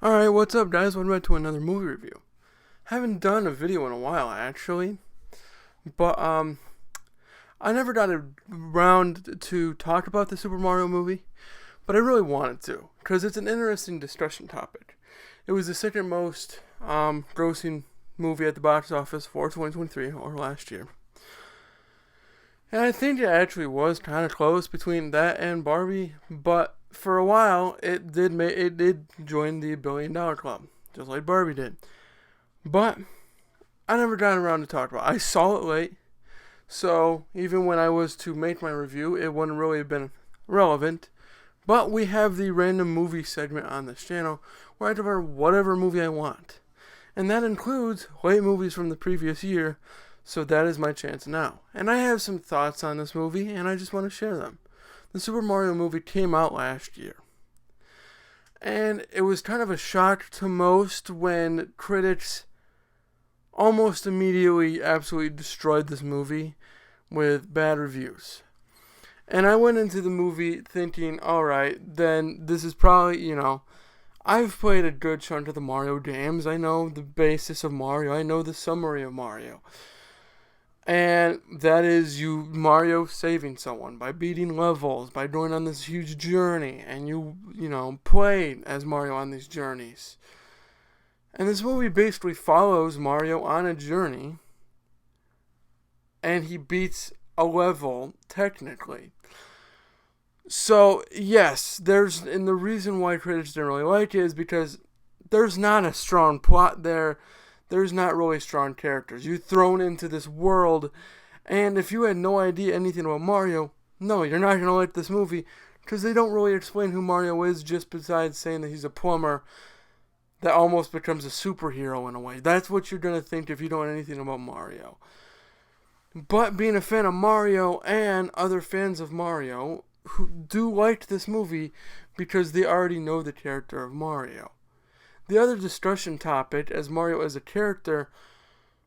Alright, what's up guys? Welcome back to another movie review. Haven't done a video in a while actually, but I never got around to talk about the Super Mario movie, but I really wanted to, because it's an interesting discussion topic. It was the second most grossing movie at the box office for 2023, or last year. And I think it actually was kind of close between that and Barbie, but for a while it did join the $1 billion club, just like Barbie did. But I never got around to talk about it. I saw it late, so even when I was to make my review, it wouldn't really have been relevant. But we have the random movie segment on this channel where I talk about whatever movie I want. And that includes late movies from the previous year, so that is my chance now. And I have some thoughts on this movie, and I just want to share them. The Super Mario movie came out last year. And it was kind of a shock to most when critics almost immediately absolutely destroyed this movie with bad reviews. And I went into the movie thinking, alright, then this is probably, I've played a good chunk of the Mario games. I know the basis of Mario. I know the summary of Mario. And that is Mario saving someone by beating levels, by going on this huge journey, and you play as Mario on these journeys. And this movie basically follows Mario on a journey, and he beats a level, technically. So, yes, and the reason why critics didn't really like it is because there's not a strong plot there. There's not really strong characters. You're thrown into this world, and if you had no idea anything about Mario, no, you're not going to like this movie, because they don't really explain who Mario is, just besides saying that he's a plumber that almost becomes a superhero in a way. That's what you're going to think if you don't know anything about Mario. But being a fan of Mario and other fans of Mario who do like this movie because they already know the character of Mario. The other discussion topic, as Mario as a character,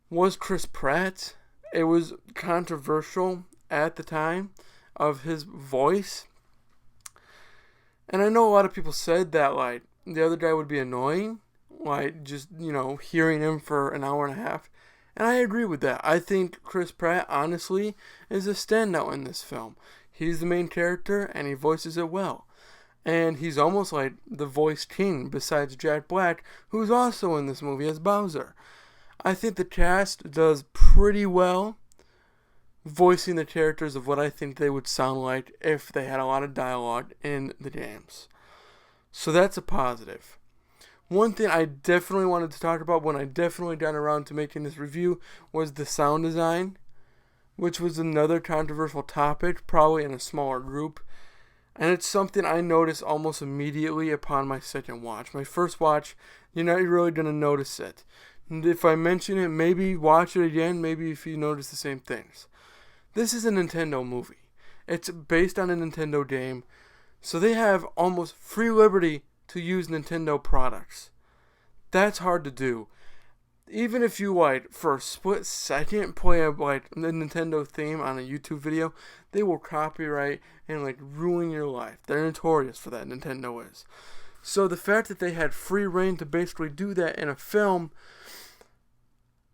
was Chris Pratt. It was controversial at the time of his voice. And I know a lot of people said that, like, the other guy would be annoying, like, just, hearing him for an hour and a half. And I agree with that. I think Chris Pratt, honestly, is a standout in this film. He's the main character, and he voices it well. And he's almost like the voice king besides Jack Black, who's also in this movie as Bowser. I think the cast does pretty well voicing the characters of what I think they would sound like if they had a lot of dialogue in the games. So that's a positive. One thing I definitely wanted to talk about when I definitely got around to making this review was the sound design, which was another controversial topic, probably in a smaller group. And it's something I noticed almost immediately upon my second watch. My first watch, you're not really going to notice it. And if I mention it, maybe watch it again, maybe if you notice the same things. This is a Nintendo movie. It's based on a Nintendo game, so they have almost free liberty to use Nintendo products. That's hard to do. Even if you, for a split second play the Nintendo theme on a YouTube video, they will copyright and, ruin your life. They're notorious for that, Nintendo is. So the fact that they had free reign to basically do that in a film,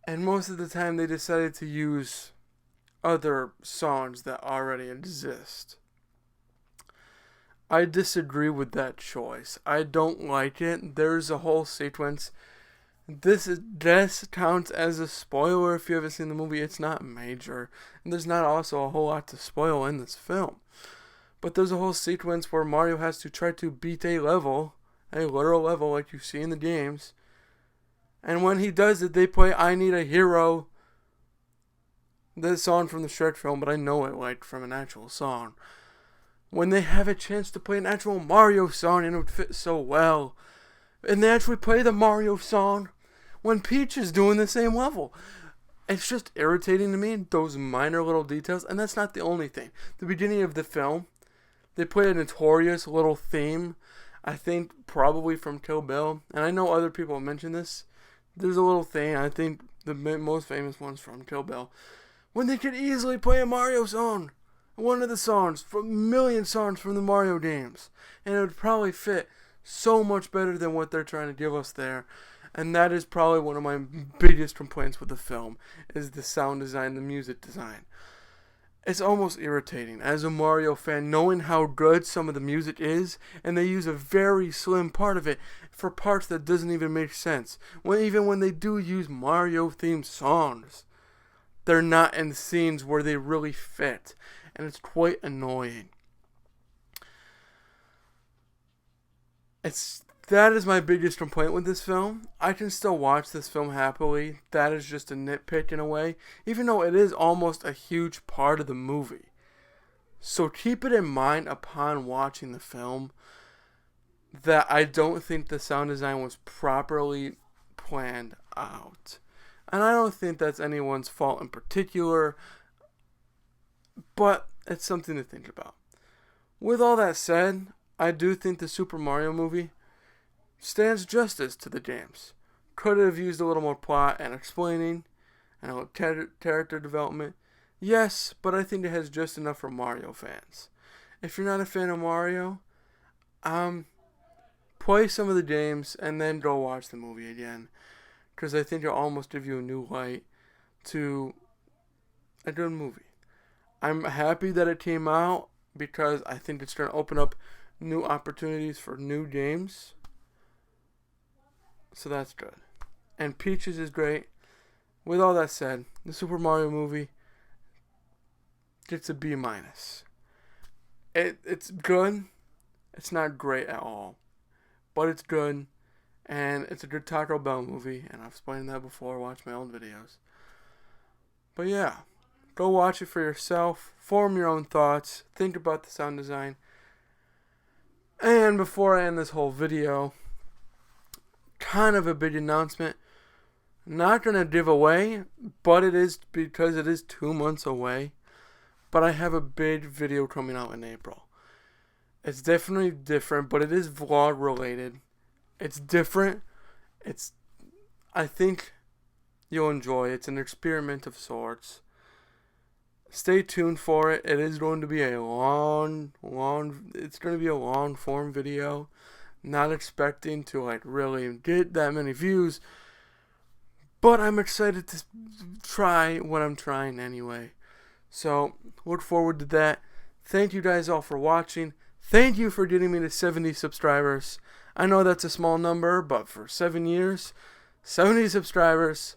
and most of the time they decided to use other songs that already exist. I disagree with that choice. I don't like it. There's a whole sequence. This counts as a spoiler if you haven't seen the movie. It's not major. And there's not also a whole lot to spoil in this film. But there's a whole sequence where Mario has to try to beat a level, a literal level like you see in the games. And when he does it, they play I Need a Hero, the song from the Shrek film, but I know it from an actual song. When they have a chance to play an actual Mario song, and it would fit so well. And they actually play the Mario song when Peach is doing the same level. It's just irritating to me, those minor little details. And that's not the only thing. The beginning of the film, they play a notorious little theme. I think probably from Kill Bill. And I know other people have mentioned this. There's a little thing, I think the most famous one's from Kill Bill, when they could easily play a Mario song. One of the songs, from a million songs from the Mario games. And it would probably fit so much better than what they're trying to give us there. And that is probably one of my biggest complaints with the film, is the sound design, the music design. It's almost irritating as a Mario fan, knowing how good some of the music is, and they use a very slim part of it for parts that doesn't even make sense. Even when they do use Mario themed songs, they're not in scenes where they really fit, and it's quite annoying. That is my biggest complaint with this film. I can still watch this film happily. That is just a nitpick in a way, even though it is almost a huge part of the movie. So keep it in mind upon watching the film that I don't think the sound design was properly planned out. And I don't think that's anyone's fault in particular, but it's something to think about. With all that said, I do think the Super Mario movie stands justice to the games. Could have used a little more plot and explaining and a little character development. Yes, but I think it has just enough for Mario fans. If you're not a fan of Mario, play some of the games and then go watch the movie again, because I think it'll almost give you a new light to a good movie. I'm happy that it came out because I think it's going to open up new opportunities for new games. So that's good. And Peaches is great. With all that said, the Super Mario movie gets a B-. It's good. It's not great at all. But it's good. And it's a good Taco Bell movie. And I've explained that before. Watch my old videos. But yeah. Go watch it for yourself. Form your own thoughts. Think about the sound design. And before I end this whole video, kind of a big announcement. Not going to give away, but it is because it is 2 months away. But I have a big video coming out in April. It's definitely different, but it is vlog related. It's different. I think you'll enjoy it. It's an experiment of sorts. Stay tuned for it. It is going to be a long form video. Not expecting to really get that many views, but I'm excited to try what I'm trying anyway. So look forward to that. Thank you guys all for watching. Thank you for getting me to 70 subscribers. I know that's a small number, but for 7 years, 70 subscribers.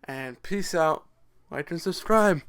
And peace out. Like and subscribe.